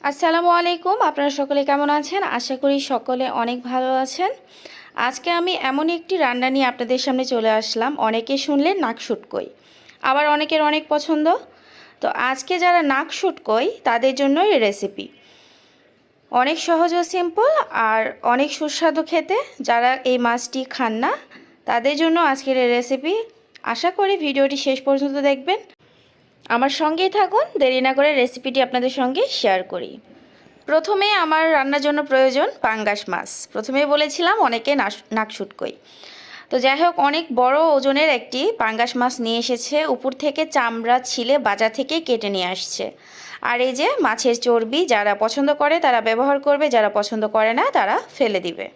আসসালামু আলাইকুম। আপনারা সকলে কেমন আছেন? আশা করি সকলে অনেক ভালো আছেন। আজকে আমি এমন একটি রান্না নিয়ে আপনাদের সামনে চলে আসলাম। অনেকে শুনলে নাক শুটকোই, আবার অনেকের অনেক পছন্দ। তো আজকে যারা নাক শুটকোই তাদের জন্য এই রেসিপি অনেক সহজ ও সিম্পল আর অনেক সুস্বাদু খেতে। যারা এই মাছটি খান না তাদের জন্য আজকের এই রেসিপি। আশা করি ভিডিওটি শেষ পর্যন্ত দেখবেন। আমার সঙ্গেই থাকুন, দেরি না করে রেসিপিটি আপনাদের সঙ্গে শেয়ার করি। প্রথমে আমার রান্নার জন্য প্রয়োজন পাঙ্গাস মাছ। প্রথমেই বলেছিলাম অনেকে নাক শুটকোই। তো যাই হোক, অনেক বড় ওজনের একটি পাঙ্গাস মাছ নিয়ে এসেছে। উপর থেকে চামড়া ছিলে বাজার থেকে কেটে নিয়ে আসছে। আর এই যে মাছের চর্বি, যারা পছন্দ করে তারা ব্যবহার করবে, যারা পছন্দ করে না তারা ফেলে দিবে।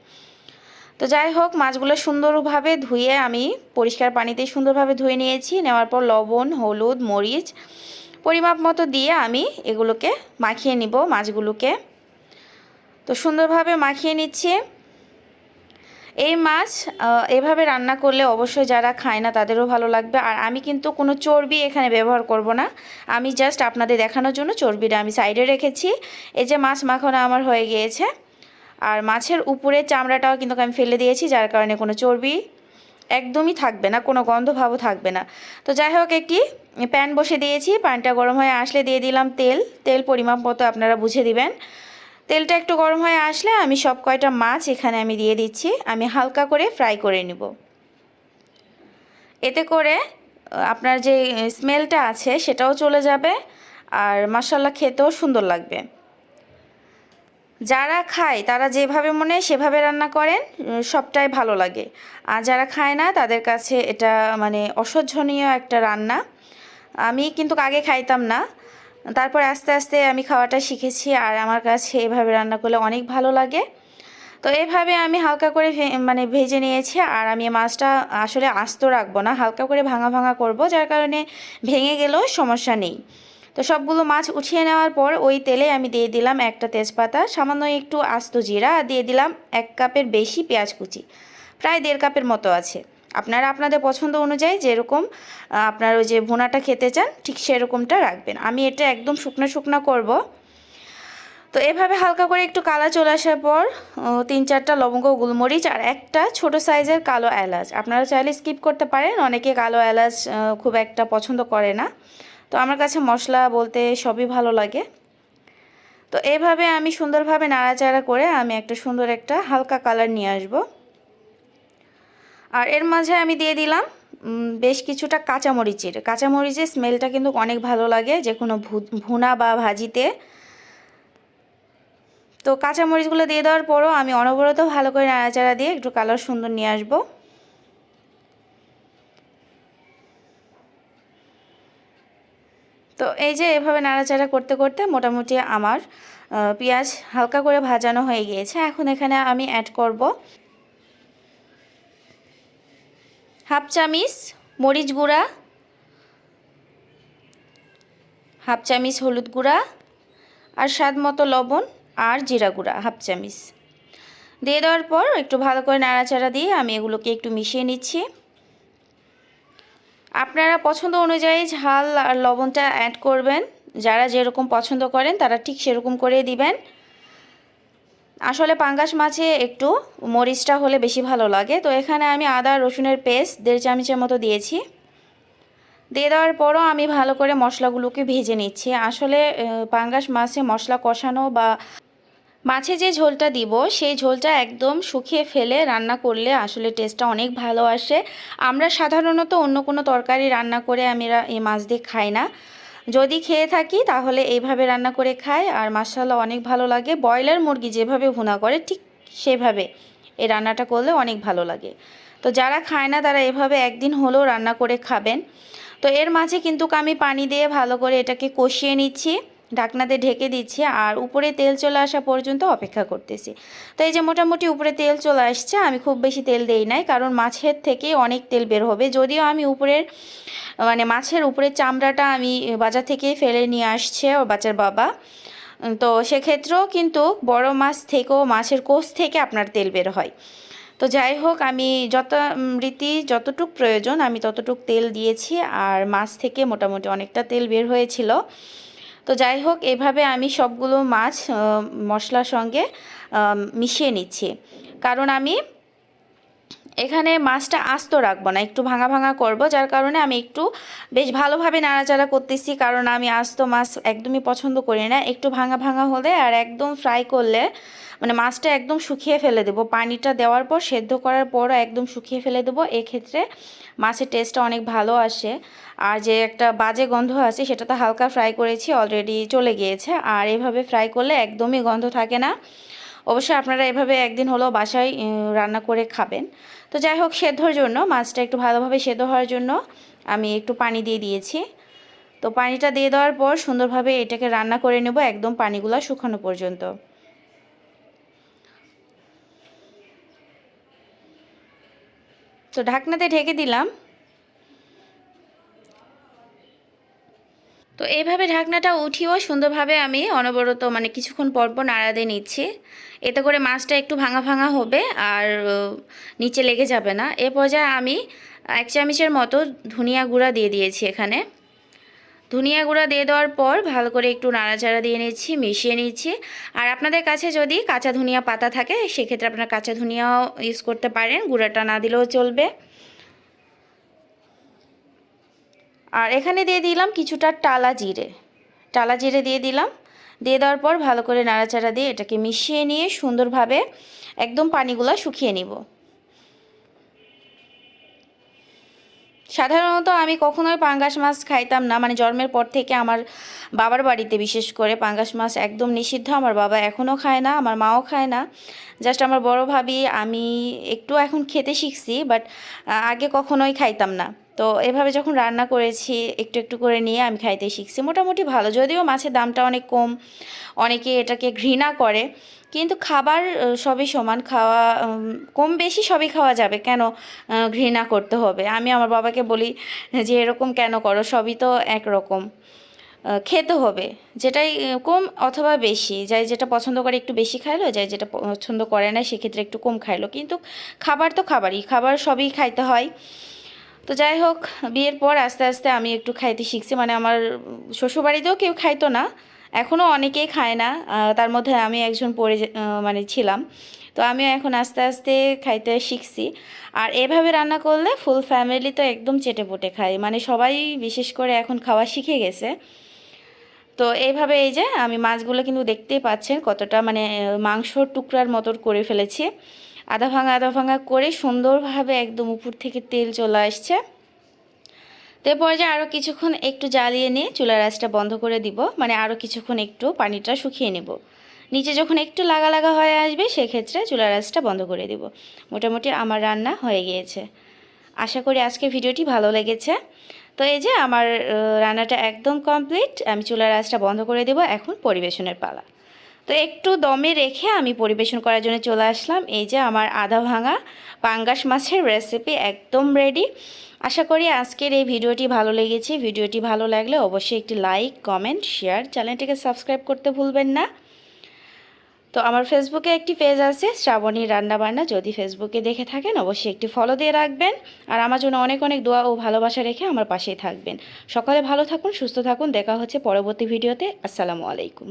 তো যাই হোক, মাছগুলো সুন্দরভাবে ধুয়ে আমি পরিষ্কার পানিতে সুন্দরভাবে ধুয়ে নিয়েছি। নেওয়ার পর লবণ, হলুদ, মরিচ পরিমাপ মতো দিয়ে আমি এগুলোকে মাখিয়ে নিব মাছগুলোকে। তো সুন্দরভাবে মাখিয়ে নিচ্ছি। এই মাছ এভাবে রান্না করলে অবশ্যই যারা খায় না তাদেরও ভালো লাগবে। আর আমি কিন্তু কোনো চর্বি এখানে ব্যবহার করব না। আমি জাস্ট আপনাদের দেখানোর জন্য চর্বিটা আমি সাইডে রেখেছি। এই যে মাছ মাখানো আমার হয়ে গিয়েছে। আর মাছের উপরে চামড়াটাও কিন্তু আমি ফেলে দিয়েছি, যার কারণে কোনো চর্বি একদমই থাকবে না, কোনো গন্ধভাবও থাকবে না। তো যাই হোক, একটি প্যান বসে দিয়েছি। প্যানটা গরম হয়ে আসলে দিয়ে দিলাম তেল। তেল পরিমাপ মতো আপনারা বুঝে দিবেন। তেলটা একটু গরম হয়ে আসলে আমি সব কয়টা মাছ এখানে আমি দিয়ে দিচ্ছি। আমি হালকা করে ফ্রাই করে নিব। এতে করে আপনার যে স্মেলটা আছে সেটাও চলে যাবে, আর মাশাআল্লাহ খেতেও সুন্দর লাগবে। যারা খায় তারা যেভাবে মনে সেভাবে রান্না করেন, সবটাই ভালো লাগে। আর যারা খায় না তাদের কাছে এটা মানে অসহ্যনীয় একটা রান্না। আমি কিন্তু আগে খাইতাম না, তারপর আস্তে আস্তে আমি খাওয়াটা শিখেছি। আর আমার কাছে এভাবে রান্না করলে অনেক ভালো লাগে। তো এইভাবে আমি হালকা করে মানে ভেজে নিয়েছি। আর আমি মাছটা আসলে আস্ত রাখবো না, হালকা করে ভাঙা ভাঙা করব, যার কারণে ভেঙে গেলেও সমস্যা নেই। তো সবগুলো মাছ উঠিয়ে নেওয়ার পর ওই তেলে আমি দিয়ে দিলাম একটা তেজপাতা, সামান্য একটু আস্ত জিরা, আর দিয়ে দিলাম 1 কাপের বেশি পেঁয়াজ কুচি, প্রায় 1.5 কাপের মতো আছে। আপনারা আপনাদের পছন্দ অনুযায়ী যেরকম আপনার ওই যে ভুনাটা খেতে চান ঠিক সেরকমটা রাখবেন। আমি এটা একদম শুকনো শুকনো করব। তো এভাবে হালকা করে একটু কালার চলে আসার পর 3-4টা লবঙ্গ, গোলমরিচ আর একটা ছোট সাইজের কালো এলাচ। আপনারা চাইলে স্কিপ করতে পারেন, অনেকে কালো এলাচ খুব একটা পছন্দ করে না। তো আমার কাছে মশলা বলতে সবই ভালো লাগে। তো এইভাবে আমি সুন্দরভাবে নাড়াচাড়া করে আমি একটা সুন্দর একটা হালকা কালার নিয়ে আসব। আর এর মাঝে আমি দিয়ে দিলাম বেশ কিছুটা কাঁচামরিচের স্মেলটা কিন্তু অনেক ভালো লাগে যে কোনো ভুনা বা ভাজিতে। তো কাঁচামরিচগুলো দিয়ে দেওয়ার পরও আমি অনবরত ভালো করে নাড়াচাড়া দিয়ে একটু কালার সুন্দর নিয়ে আসব। তো এই যে এভাবে নাড়াচাড়া করতে করতে মোটামুটি আমার পেঁয়াজ হালকা করে ভাজানো হয়ে গিয়েছে। এখন এখানে আমি অ্যাড করব হাফ চামচ মরিচ গুঁড়া, হাফ চামচ হলুদ গুঁড়া, আর স্বাদ মতো লবণ, আর জিরা গুঁড়া হাফ চামচ দিয়ে দেওয়ার পর একটু ভালো করে নাড়াচাড়া দিয়ে আমি এগুলোকে একটু মিশিয়ে নিচ্ছি। আপনারা পছন্দ অনুযায়ী ঝাল আর লবণটা অ্যাড করবেন। যারা যেরকম পছন্দ করেন তারা ঠিক সেরকম করে দিবেন। আসলে পাঙ্গাস মাছে একটু মরিচটা হলে বেশি ভালো লাগে। তো এখানে আমি আদা রসুনের পেস্ট 1.5 চামচের মতো দিয়েছি। দিয়ে দেওয়ার পরও আমি ভালো করে মশলাগুলোকে ভেজে নিচ্ছি। আসলে পাঙ্গাস মাছে মশলা কষানো বা মাছে যে ঝোলটা দিব সেই ঝোলটা একদম শুকিয়ে ফেলে রান্না করলে আসলে টেস্টটা অনেক ভালো আসে। আমরা সাধারণত অন্য কোনো তরকারি রান্না করে আমরা এই মাছ দিয়ে খাই না। যদি খেয়ে থাকি তাহলে এইভাবে রান্না করে খাই, আর মাশাআল্লাহ অনেক ভালো লাগে। ব্রয়লার মুরগি যেভাবে ভুনা করে ঠিক সেভাবে এই রান্নাটা করলে অনেক ভালো লাগে। তো যারা খায় না তারা এভাবে একদিন হলেও রান্না করে খাবেন। তো এর মাঝে কিন্তু আমি পানি দিয়ে ভালো করে এটাকে কষিয়ে নিচ্ছি, ঢাকনাতে ঢেকে দিচ্ছি, আর উপরে তেল চলে আসা পর্যন্ত অপেক্ষা করতেছি। তো এই যে মোটামুটি উপরে তেল চলে আসছে। আমি খুব বেশি তেল দেই নাই, কারণ মাছের থেকে অনেক তেল বের হবে। যদিও আমি উপরের মানে মাছের উপরের চামড়াটা আমি বাজার থেকে ফেলে নিয়ে আসছে ওর বাচ্চার বাবা, তো সেক্ষেত্রেও কিন্তু বড় মাছ থেকেও মাছের কোষ থেকে আপনার তেল বের হয়। তো যাই হোক, আমি যতটুক প্রয়োজন আমি ততটুক তেল দিয়েছি, আর মাছ থেকে মোটামুটি অনেকটা তেল বের হয়েছিল। তো তো যাই হোক, এভাবে আমি সবগুলো মাছ মশলার সঙ্গে মিশিয়ে নিচ্ছি, কারণ আমি এখানে মাছটা আস্ত রাখবো না, একটু ভাঙা ভাঙা করব, যার কারণে আমি একটু বেশ ভালোভাবে নাড়াচাড়া করতেছি, কারণ আমি আস্ত মাছ একদমই পছন্দ করি না। একটু ভাঙা ভাঙা হলে আর একদম ফ্রাই করলে মানে মাছটা একদম শুকিয়ে ফেলে দেবো, পানিটা দেওয়ার পর সেদ্ধ করার পরও একদম শুকিয়ে ফেলে দেবো, এক্ষেত্রে মাছের টেস্টটা অনেক ভালো আসে। আর যে একটা বাজে গন্ধ আছে সেটা তো হালকা ফ্রাই করেছি অলরেডি চলে গিয়েছে, আর এভাবে ফ্রাই করলে একদমই গন্ধ থাকে না। অবশ্যই আপনারা এভাবে একদিন হলেও বাসায় রান্না করে খাবেন। তো যাই হোক, সেদ্ধর জন্য মাছটা একটু ভালোভাবে সেদ্ধ হওয়ার জন্য আমি একটু পানি দিয়ে দিয়েছি। তো পানিটা দিয়ে দেওয়ার পর সুন্দরভাবে এটাকে রান্না করে নেব একদম পানিগুলো শুকানো পর্যন্ত। তো ঢাকনাতে ঢেকে দিলাম। তো এইভাবে ঢাকনাটা উঠিয়েও সুন্দরভাবে আমি অনবরত মানে কিছুক্ষণ পর পর নাড়া দিয়ে নিচ্ছি, এতে করে মাছটা একটু ভাঙা ভাঙা হবে আর নিচে লেগে যাবে না। এ পর্যায়ে আমি 1 চামচের মতো ধনিয়া গুঁড়া দিয়ে দিয়েছি এখানে। ধনিয়া গুঁড়া দিয়ে দেওয়ার পর ভালো করে একটু নাড়াচাড়া দিয়ে নিচ্ছি, মিশিয়ে নিচ্ছি। আর আপনাদের কাছে যদি কাঁচা ধনিয়া পাতা থাকে সেক্ষেত্রে আপনারা কাঁচা ধনিয়াও ইউজ করতে পারেন, গুঁড়াটা না দিলেও চলবে। আর এখানে দিয়ে দিলাম কিছুটা টালা জিরে দিয়ে দিলাম। দিয়ে দেওয়ার পর ভালো করে নাড়াচাড়া দিয়ে এটাকে মিশিয়ে নিয়ে সুন্দরভাবে একদম পানিগুলো শুকিয়ে নিব। সাধারণত আমি কখনোই পাঙ্গাস মাছ খাইতাম না, মানে জন্মের পর থেকে আমার বাবার বাড়িতে বিশেষ করে পাঙ্গাস মাছ একদম নিষিদ্ধ। আমার বাবা এখনও খায় না, আমার মাও খায় না। জাস্ট আমার বড় ভাবি আমি একটু এখন খেতে শিখছি, বাট আগে কখনোই খাইতাম না। তো এভাবে যখন রান্না করেছি একটু একটু করে নিয়ে আমি খাইতে শিখছি, মোটামুটি ভালো। যদিও মাছের দামটা অনেক কম, অনেকে এটাকে ঘৃণা করে, কিন্তু খাবার সবই সমান, খাওয়া কম বেশি সবই খাওয়া যাবে, কেন ঘৃণা করতে হবে? আমি আমার বাবাকে বলি যে এরকম কেন করো, সবই তো একরকম, খেতে হবে। যেটাই কম অথবা বেশি, যাই যেটা পছন্দ করে একটু বেশি খাইলো, যাই যেটা পছন্দ করে না সেক্ষেত্রে একটু কম খাইলো, কিন্তু খাবার তো খাবারই, খাবার সবই খাইতে হয়। তো যাই হোক, বিয়ের পর আস্তে আস্তে আমি একটু খাইতে শিখছি, মানে আমার শ্বশুরবাড়িতেও কেউ খাইতো না, এখনও অনেকেই খায় না, তার মধ্যে আমি একজন মানে ছিলাম। তো আমিও এখন আস্তে আস্তে খাইতে শিখছি। আর এভাবে রান্না করলে ফুল ফ্যামিলি তো একদম চেটেপুটে খায়, মানে সবাই বিশেষ করে এখন খাওয়া শিখে গেছে। তো এইভাবে এই যে আমি মাছগুলো কিন্তু দেখতেই পাচ্ছেন কতটা মানে মাংসর টুকরার মতো করে ফেলেছি, আধা ভাঙা করে সুন্দরভাবে একদম উপর থেকে তেল চলে আসছে। তো এরপর যে আরও কিছুক্ষণ একটু জ্বালিয়ে নিয়ে চুলার আঁচটা বন্ধ করে দিব, মানে আরও কিছুক্ষণ একটু পানিটা শুকিয়ে নেব। নিচে যখন একটু লাগা লাগা হয়ে আসবে সেক্ষেত্রে চুলার আঁচটা বন্ধ করে দিব। মোটামুটি আমার রান্না হয়ে গিয়েছে। আশা করি আজকের ভিডিওটি ভালো লেগেছে। তো এই যে আমার রান্নাটা একদম কমপ্লিট, আমি চুলার আঁচটা বন্ধ করে দেব। এখন পরিবেশনের পালা। তো একটু দমে রেখে আমি পরিবেশন করার জন্য চলে আসলাম। এই যে আমার আধা ভাঙা পাঙ্গাস মাছের রেসিপি একদম রেডি। আশা করি আজকের এই ভিডিওটি ভালো লেগেছে। ভিডিওটি ভালো লাগলে অবশ্যই একটি লাইক, কমেন্ট, শেয়ার, চ্যানেলটিকে সাবস্ক্রাইব করতে ভুলবেন না। তো আমার ফেসবুকে একটি পেজ আছে শ্রাবণী রান্নাবান্না, যদি ফেসবুকে দেখে থাকেন অবশ্যই একটি ফলো দিয়ে রাখবেন। আর আমার জন্য অনেক অনেক দোয়া ও ভালোবাসা রেখে আমার পাশেই থাকবেন। সকলে ভালো থাকুন, সুস্থ থাকুন, দেখা হচ্ছে পরবর্তী ভিডিওতে। আসসালামু আলাইকুম।